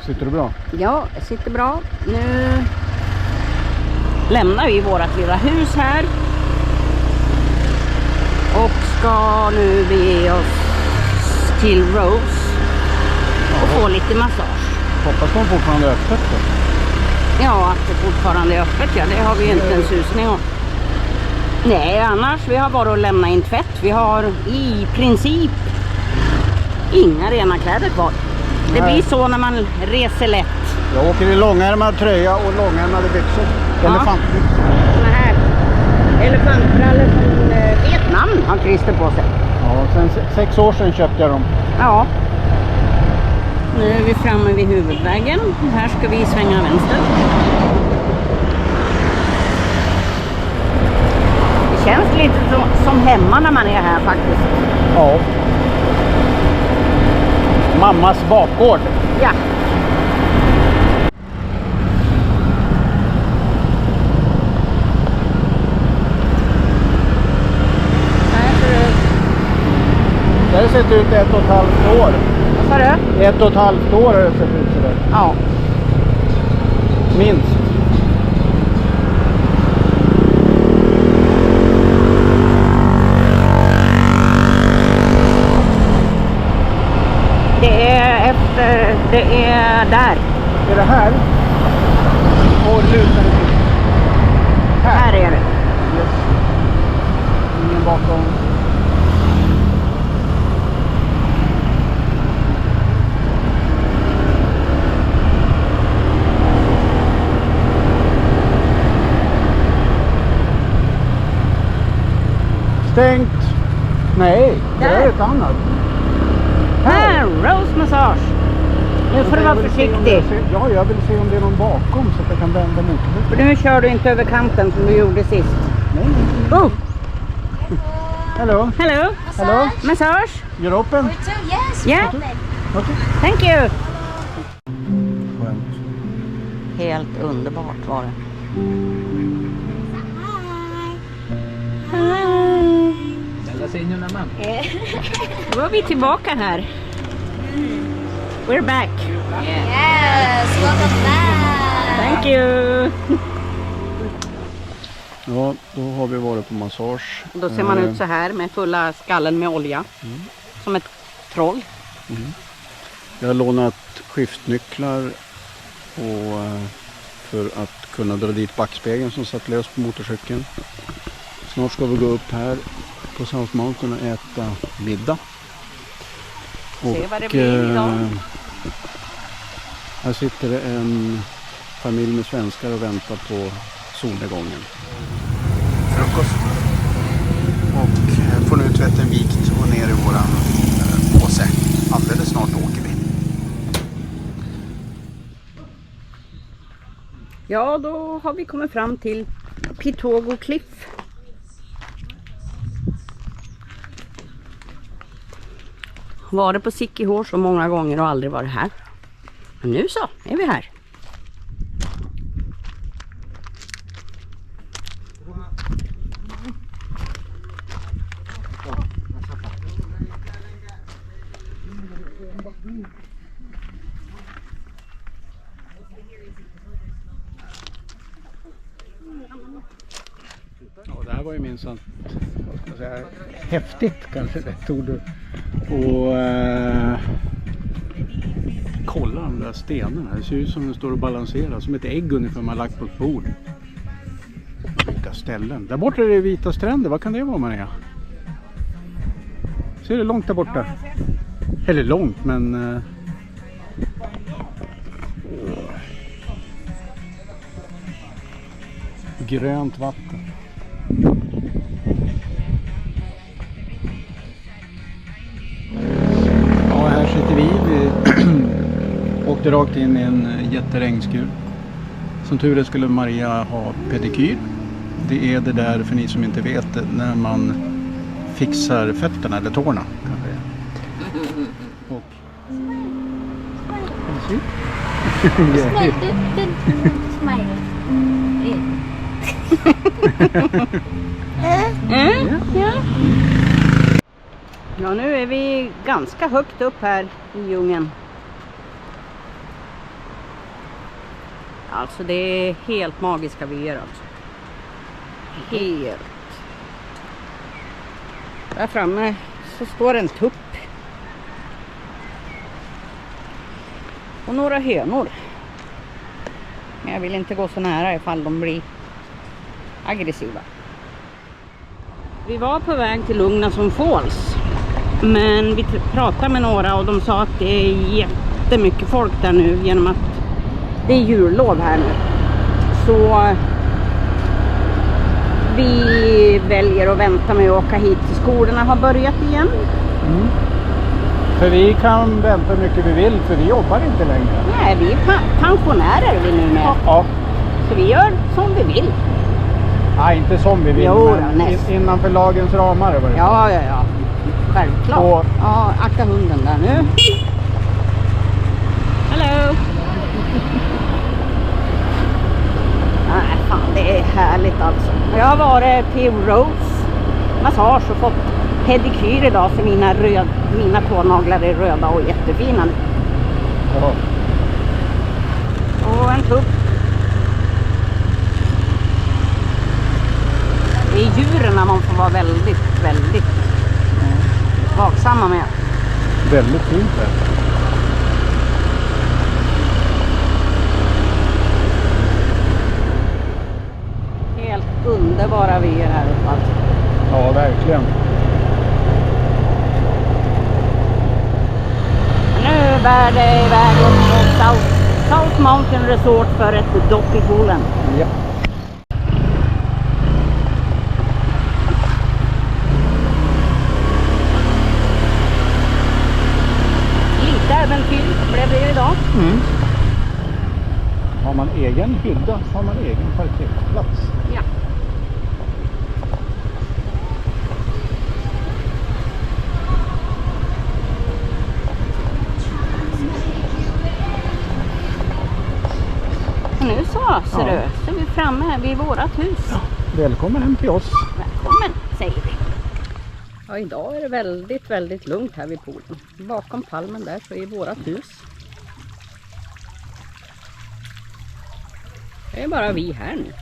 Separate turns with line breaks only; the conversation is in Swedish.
Sitter du bra?
Ja, jag sitter bra. Nu lämnar vi vårt lilla hus här. Och ska nu bege oss till Rose och få lite massage.
Hoppas de fortfarande är öppet då?
Ja, att det fortfarande är öppet, ja, det har vi inte en susning om. Nej, annars vi har bara att lämna in tvätt. Vi har i princip inga rena kläder kvar. Det blir så när man reser lätt.
Jag åker i långärmad tröja och långärmade byxor.
Ja.
Elefantbyxor.
Såna här elefantbrallor från Vietnam har Christer på sig.
Ja, sen 6 år sedan köpte jag dem.
Ja. Nu är vi framme vid huvudvägen. Här ska vi svänga vänster. Det känns lite som hemma när man är här faktiskt.
Ja. Mammas bakgård.
Ja.
Det har sett ut 1,5 år.
Vad sa du?
1,5 år har det sett ut sådär.
Ja.
Minst.
Det är där.
Är det här? Och lutar det.
Här är det.
Yes. Ingen bakom. Stängt. Nej, det är ett annat.
Här, Rose Massage. Nu får du vara försiktig.
Ja, jag vill se om det är någon bakom så att jag kan vända mot.
För nu kör du inte över kanten som du gjorde sist.
Nej.
Oh,
Hello.
hello.
Hello.
Massage.
You're open?
Yes,
Yeah.
Okay.
Thank you.
Skönt.
Helt underbart var det. Då var vi tillbaka här. We're back.
Yes, welcome back.
Thank you.
Ja, då har vi varit på massage.
Då ser man ut så här med fulla skallen med olja. Som ett troll.
Jag har lånat skiftnycklar och, för att kunna dra dit backspegeln som satt löst på motorcykeln. Snart ska vi gå upp här på South Mountain och äta middag.
Se vad det blir idag.
Här sitter det en familj med svenskar och väntar på solnedgången. Frukost. Och får nu tvätten vikt och ner i våran påse. Alldeles snart åker vi.
Ja, då har vi kommit fram till Pitogo Cliff. Varit på Siquijor så många gånger och aldrig varit här. Men nu så är vi här.
Ja, det här var ju minst häftigt kanske rätt ord. Och kolla de där stenarna. Det ser ut som de står och balanserar. Som ett ägg ungefär man lagt på ett bord. Vilka ställen. Där borta är det vita stränder. Vad kan det vara, Maria? Ser det långt där borta? Eller långt, men... grönt vatten. Ja, här sitter vi. Vi åkte rakt in i en jätteregnskur. Som tur är skulle Maria ha pedikyr. Det är det där, för ni som inte vet, när man fixar fötterna eller tårna. Kanske. Och...
Smile. Smile.
Ja. Ja, nu är vi ganska högt upp här i djungeln. Alltså det är helt magiska vyer alltså. Helt. Där framme så står en tupp. Och några hönor. Men jag vill inte gå så nära ifall de blir aggressiva. Vi var på väg till Lugnasson Falls. Men vi pratade med några och de sa att det är jättemycket folk där nu genom att det är jullov här nu. Så vi väljer att vänta med att åka hit till skolorna har börjat igen.
Mm. För vi kan vänta hur mycket vi vill för vi jobbar inte längre.
Nej, vi är pensionärer vi nu med.
Ja.
Så vi gör som vi vill.
Nej, inte som vi vill,
Jo,
men innanför lagens ramar. Var det.
Ja. Självklart.
Och...
Ja, akta hunden där nu. Hallå! Nej, fan det är härligt alltså. Jag har varit till Rose massage och fått pedikyr idag för mina tånaglar är röda och jättefina nu.
Ja.
Och en tupp. Det är djuren man får vara väldigt vaksamma med.
Väldigt fint det.
Helt underbara vyer här uppe alltså.
Ja, verkligen.
Nu bär det iväg upp mot South Mountain Resort för ett dopp i poolen.
Ja.
Lite äventyr blev det idag.
Mm. Har man egen hydda har man egen parkeringsplats.
Ja. Nu så ser du, så är vi framme vid vårat hus.
Ja. Välkommen hem till oss.
Välkommen, säger vi. Ja, idag är det väldigt lugnt här vid poolen. Bakom palmen där så är vårat hus. Det är bara vi här nu.